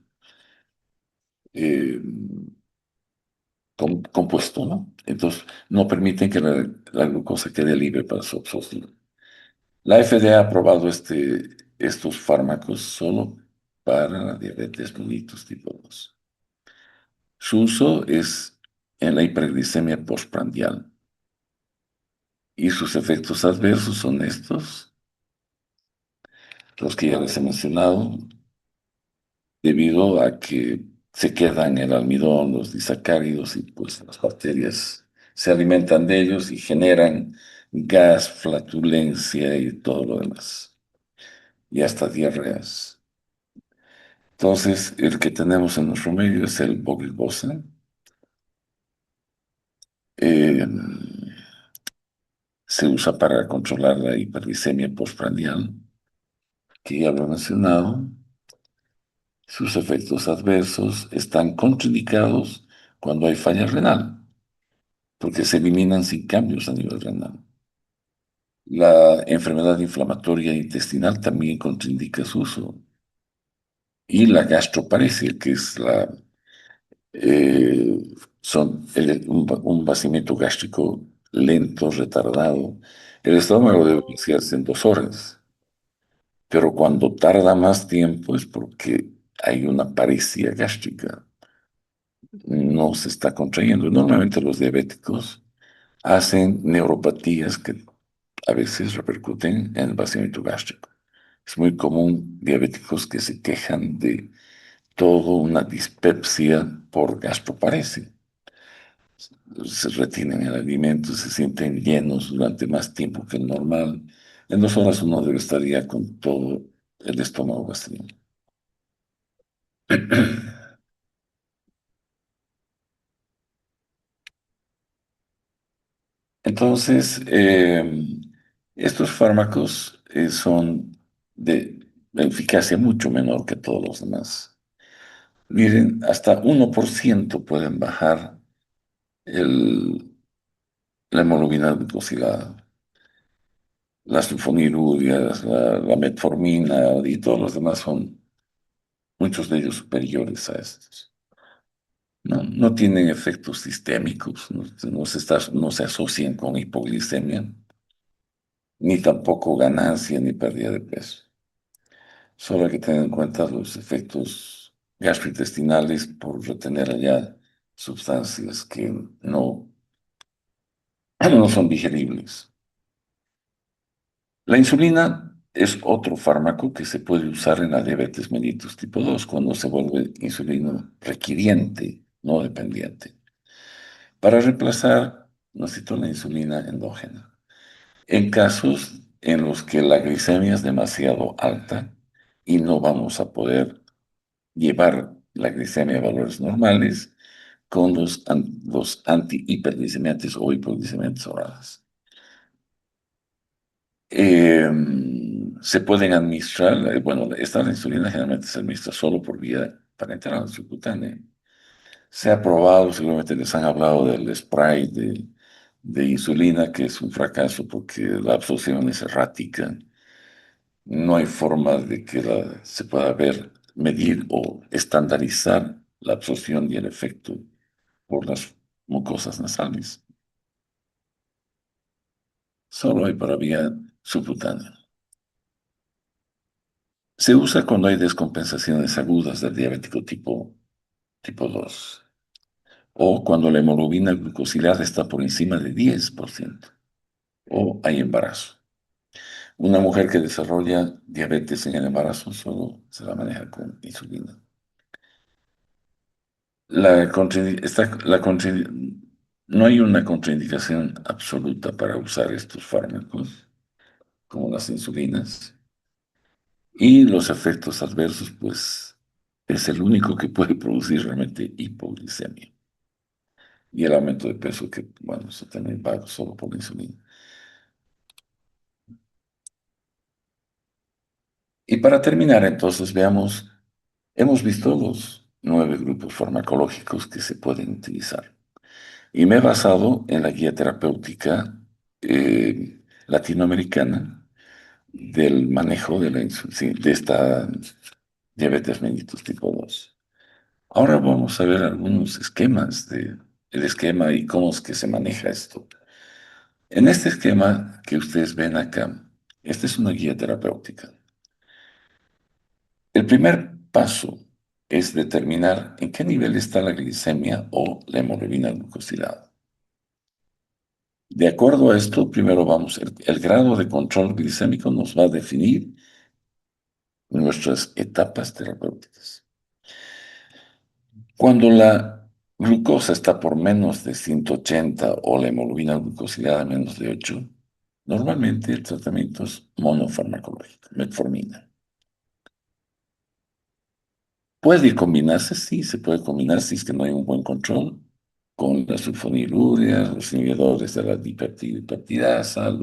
compuesto, ¿no? Entonces, no permiten que la glucosa quede libre para su absorción. La FDA ha aprobado estos fármacos solo para la diabetes mellitus tipo 2. Su uso es en la hiperglicemia postprandial y sus efectos adversos son estos, los que ya les he mencionado, debido a que se quedan en el almidón los disacáridos y pues las bacterias se alimentan de ellos y generan gas, flatulencia y todo lo demás, y hasta diarreas. Entonces, el que tenemos en nuestro medio es el Vogelbosen. Eh, Se usa para controlar la hiperglicemia postprandial, que ya lo he mencionado. Sus efectos adversos están contraindicados cuando hay falla renal, porque se eliminan sin cambios a nivel renal. La enfermedad inflamatoria intestinal también contraindica su uso. Y la gastroparesia, que es eh, un vaciamiento gástrico lento, retardado. El estómago debe vaciarse en 2 horas, pero cuando tarda más tiempo es porque hay una paresia gástrica, no se está contrayendo. Normalmente los diabéticos hacen neuropatías que a veces repercuten en el vaciamiento gástrico. Es muy común diabéticos que se quejan de toda una dispepsia por gastroparesia. Se retienen el alimento, se sienten llenos durante más tiempo que el normal. En 2 horas uno debe estar ya con todo el estómago vacío. Entonces, estos fármacos son de eficacia mucho menor que todos los demás. Miren, hasta 1% pueden bajar el, la hemoglobina glucosilada, las sulfonilureas, la metformina y todos los demás son muchos de ellos superiores a estos. No, no tienen efectos sistémicos, no se asocian con hipoglicemia, ni tampoco ganancia ni pérdida de peso. Solo hay que tener en cuenta los efectos gastrointestinales por retener allá sustancias que no son digeribles. La insulina es otro fármaco que se puede usar en la diabetes mellitus tipo 2 cuando se vuelve insulino requiriente, no dependiente. Para reemplazar, necesito la insulina endógena. En casos en los que la glicemia es demasiado alta y no vamos a poder llevar la glicemia a valores normales con los antihiperglicemiantes o hipoglicemiantes orales. Eh, Se pueden administrar, bueno, esta insulina generalmente se administra solo por vía parenteral subcutánea. Se ha probado, seguramente les han hablado del spray de insulina, que es un fracaso porque la absorción es errática. No hay forma de que se pueda ver, medir o estandarizar la absorción y el efecto por las mucosas nasales. Solo hay para vía subcutánea. Se usa cuando hay descompensaciones agudas del diabético tipo 2 o cuando la hemoglobina glucosilada está por encima de 10% o hay embarazo. Una mujer que desarrolla diabetes en el embarazo solo se la maneja con insulina. No hay una contraindicación absoluta para usar estos fármacos, como las insulinas, y los efectos adversos, pues es el único que puede producir realmente hipoglicemia. Y el aumento de peso que, bueno, eso también va solo por la insulina. Y para terminar, entonces, veamos, hemos visto los 9 grupos farmacológicos que se pueden utilizar. Y me he basado en la guía terapéutica latinoamericana del manejo de de esta diabetes mellitus tipo 2. Ahora vamos a ver algunos esquemas el esquema y cómo es que se maneja esto. En este esquema que ustedes ven acá, esta es una guía terapéutica. El primer paso es determinar en qué nivel está la glicemia o la hemoglobina glucosilada. De acuerdo a esto, primero vamos, el grado de control glicémico nos va a definir nuestras etapas terapéuticas. Cuando la glucosa está por menos de 180 o la hemoglobina glucosilada menos de 8, normalmente el tratamiento es monofarmacológico, metformina. ¿Puede combinarse? Sí, se puede combinar si es que no hay un buen control con las sulfonilureas, los inhibidores de la dipeptidasa,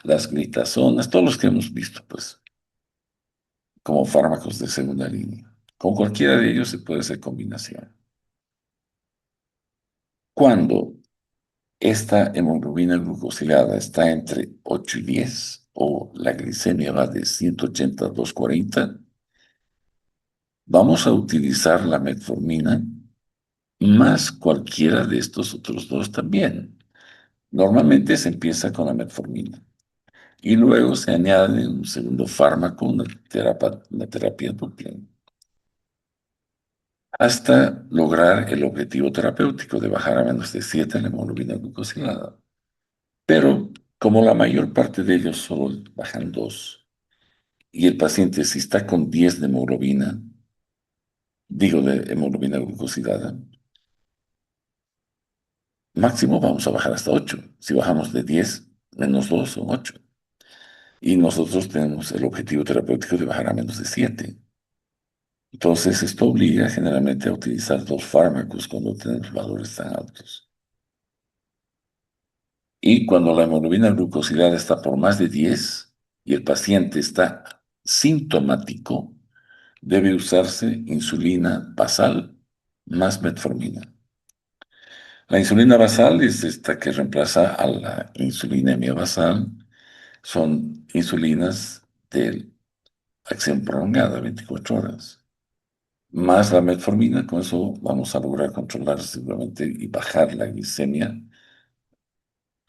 las glitazonas, todos los que hemos visto, pues, como fármacos de segunda línea. Con cualquiera de ellos se puede hacer combinación. Cuando esta hemoglobina glucosilada está entre 8 y 10 o la glicemia va de 180 a 240, vamos a utilizar la metformina más cualquiera de estos otros dos también. Normalmente se empieza con la metformina y luego se añade un segundo fármaco, una terapia dupla, hasta lograr el objetivo terapéutico de bajar a menos de 7 la hemoglobina glucosilada. Pero como la mayor parte de ellos solo bajan 2, y el paciente si está con 10 de hemoglobina, digo de hemoglobina glucosilada, máximo vamos a bajar hasta 8. Si bajamos de 10 menos 2 son 8. Y nosotros tenemos el objetivo terapéutico de bajar a menos de 7. Entonces, esto obliga generalmente a utilizar 2 fármacos cuando tenemos valores tan altos. Y cuando la hemoglobina glucosilada está por más de 10 y el paciente está sintomático, debe usarse insulina basal más metformina. La insulina basal es esta que reemplaza a la insulinemia basal. Son insulinas de acción prolongada, 24 horas. Más la metformina, con eso vamos a lograr controlar seguramente y bajar la glicemia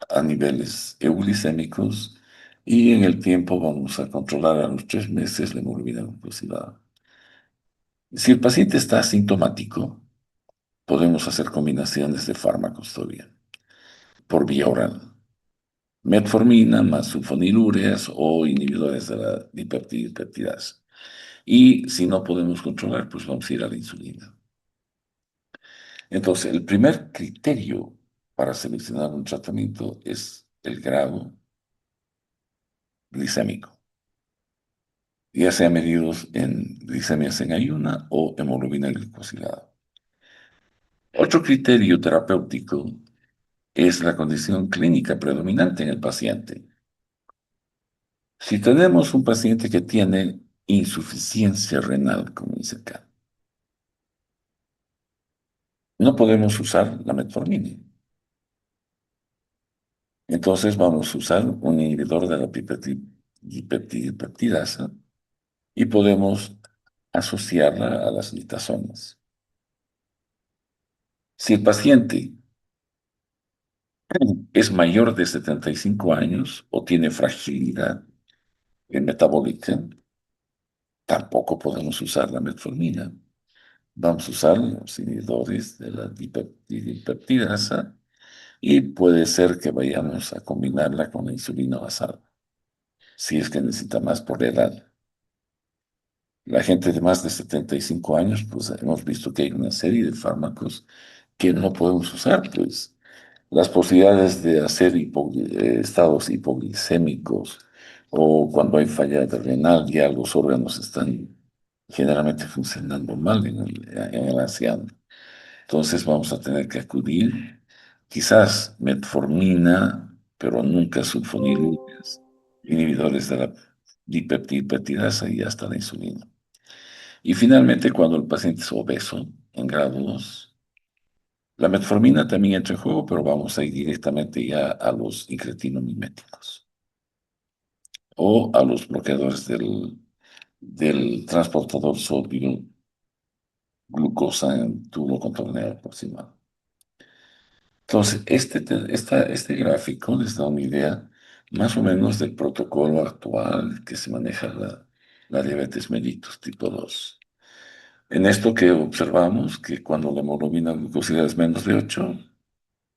a niveles euglicémicos y en el tiempo vamos a controlar a los 3 meses la hemoglobina glucosilada. Si el paciente está asintomático, podemos hacer combinaciones de fármacos todavía por vía oral. Metformina más sulfonilureas o inhibidores de la dipeptidasa. Y si no podemos controlar, pues vamos a ir a la insulina. Entonces, el primer criterio para seleccionar un tratamiento es el grado glicémico, ya sea medidos en glicemias en ayuna o hemoglobina glicosilada. Otro criterio terapéutico es la condición clínica predominante en el paciente. Si tenemos un paciente que tiene insuficiencia renal, como dice acá, no podemos usar la metformina. Entonces vamos a usar un inhibidor de la dipeptidasa y podemos asociarla a las litazonas. Si el paciente es mayor de 75 años o tiene fragilidad metabólica, tampoco podemos usar la metformina. Vamos a usar los inhibidores de la dipeptidasa y puede ser que vayamos a combinarla con la insulina basal, si es que necesita más por la edad. La gente de más de 75 años, pues hemos visto que hay una serie de fármacos que no podemos usar, pues las posibilidades de hacer estados hipoglicémicos o cuando hay falla renal ya los órganos están generalmente funcionando mal en el anciano. Entonces vamos a tener que acudir, quizás metformina, pero nunca sulfonilureas, inhibidores de la dipeptidasa y hasta la insulina. Y finalmente, cuando el paciente es obeso, en grado 2, la metformina también entra en juego, pero vamos a ir directamente ya a los incretinomiméticos o a los bloqueadores del transportador sodio-glucosa en tubo contorneado proximal. Entonces, este gráfico les da una idea más o menos del protocolo actual que se maneja la diabetes mellitus tipo 2. En esto que observamos que cuando la hemoglobina glucosilada es menos de 8,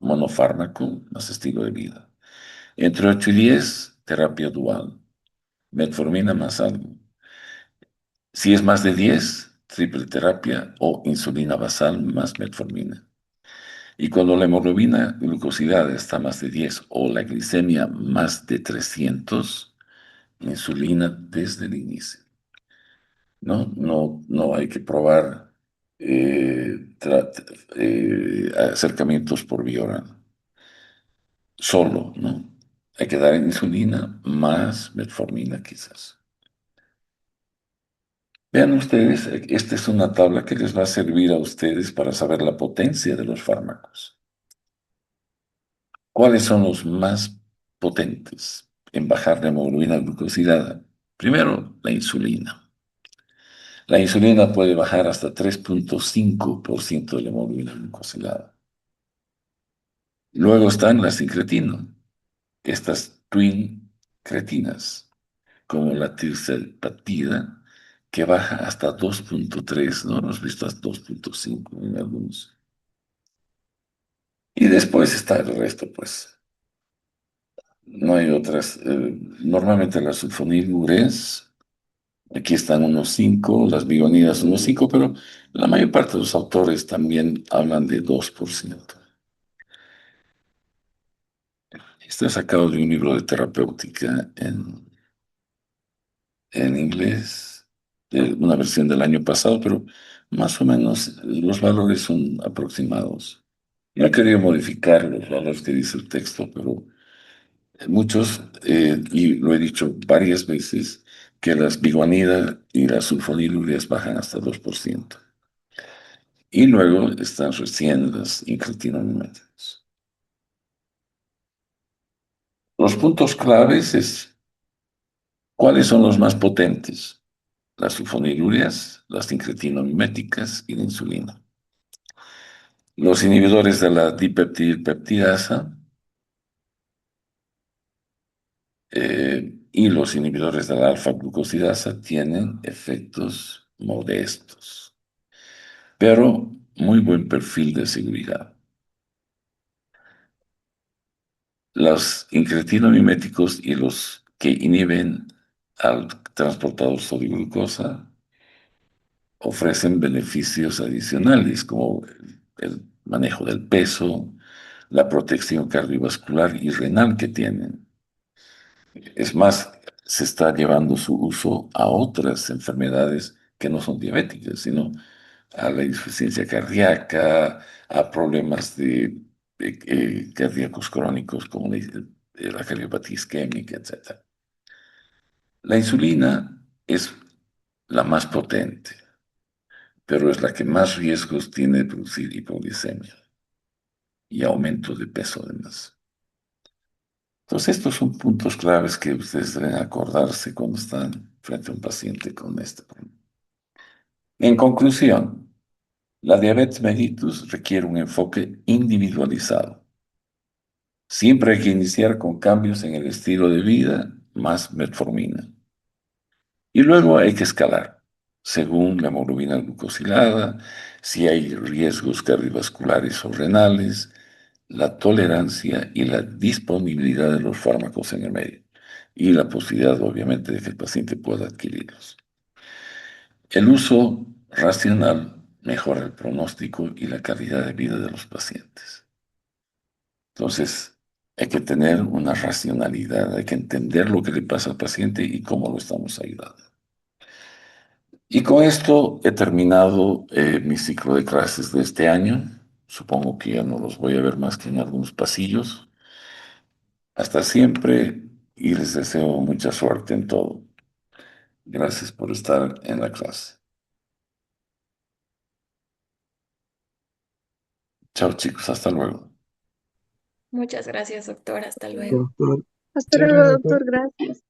monofármaco más estilo de vida. Entre 8 y 10, terapia dual, metformina más algo. Si es más de 10, triple terapia o insulina basal más metformina. Y cuando la hemoglobina glucosilada está más de 10 o la glicemia más de 300, insulina desde el inicio. ¿No? No hay que probar acercamientos por vía oral. Solo, ¿no? Hay que dar insulina más metformina quizás. Vean ustedes, esta es una tabla que les va a servir a ustedes para saber la potencia de los fármacos. ¿Cuáles son los más potentes en bajar la hemoglobina glucosilada? Primero, la insulina. La insulina puede bajar hasta 3,5% de la hemoglobina glucosilada. Luego están las incretinas, estas twin cretinas, como la tirzepatida, que baja hasta 2,3, ¿no? Hemos visto hasta 2,5 en algunos. Y después está el resto, pues. No hay otras. Normalmente las sulfonilures, aquí están unos 5, las bigonidas unos 5, pero la mayor parte de los autores también hablan de 2%. Está sacado de un libro de terapéutica en inglés, de una versión del año pasado, pero más o menos los valores son aproximados. No he querido modificar los valores que dice el texto, pero muchos, y lo he dicho varias veces, que las biguanida y las sulfonilureas bajan hasta 2%. Y luego están recién las incretinomiméticas. Los puntos claves es cuáles son los más potentes: las sulfonilureas, las incretinomiméticas y la insulina. Los inhibidores de la dipeptidasa y los inhibidores de la alfa-glucosidasa tienen efectos modestos, pero muy buen perfil de seguridad. Los incretinomiméticos y los que inhiben al transportador sodio-glucosa ofrecen beneficios adicionales como el manejo del peso, la protección cardiovascular y renal que tienen. Es más, se está llevando su uso a otras enfermedades que no son diabéticas, sino a la insuficiencia cardíaca, a problemas cardíacos crónicos como la cardiopatía isquémica, etc. La insulina es la más potente, pero es la que más riesgos tiene de producir hipoglicemia y aumento de peso además. Entonces, estos son puntos claves que ustedes deben acordarse cuando están frente a un paciente con este problema. En conclusión, la diabetes mellitus requiere un enfoque individualizado. Siempre hay que iniciar con cambios en el estilo de vida más metformina. Y luego hay que escalar, según la hemoglobina glucosilada, si hay riesgos cardiovasculares o renales, la tolerancia y la disponibilidad de los fármacos en el medio, y la posibilidad, obviamente, de que el paciente pueda adquirirlos. El uso racional mejora el pronóstico y la calidad de vida de los pacientes. Entonces, hay que tener una racionalidad, hay que entender lo que le pasa al paciente y cómo lo estamos ayudando. Y con esto he terminado mi ciclo de clases de este año. Supongo que ya no los voy a ver más que en algunos pasillos. Hasta siempre y les deseo mucha suerte en todo. Gracias por estar en la clase. Chao chicos, hasta luego. Muchas gracias, doctor. Hasta luego. Doctor, Hasta chévere, luego, doctor. doctor. Gracias.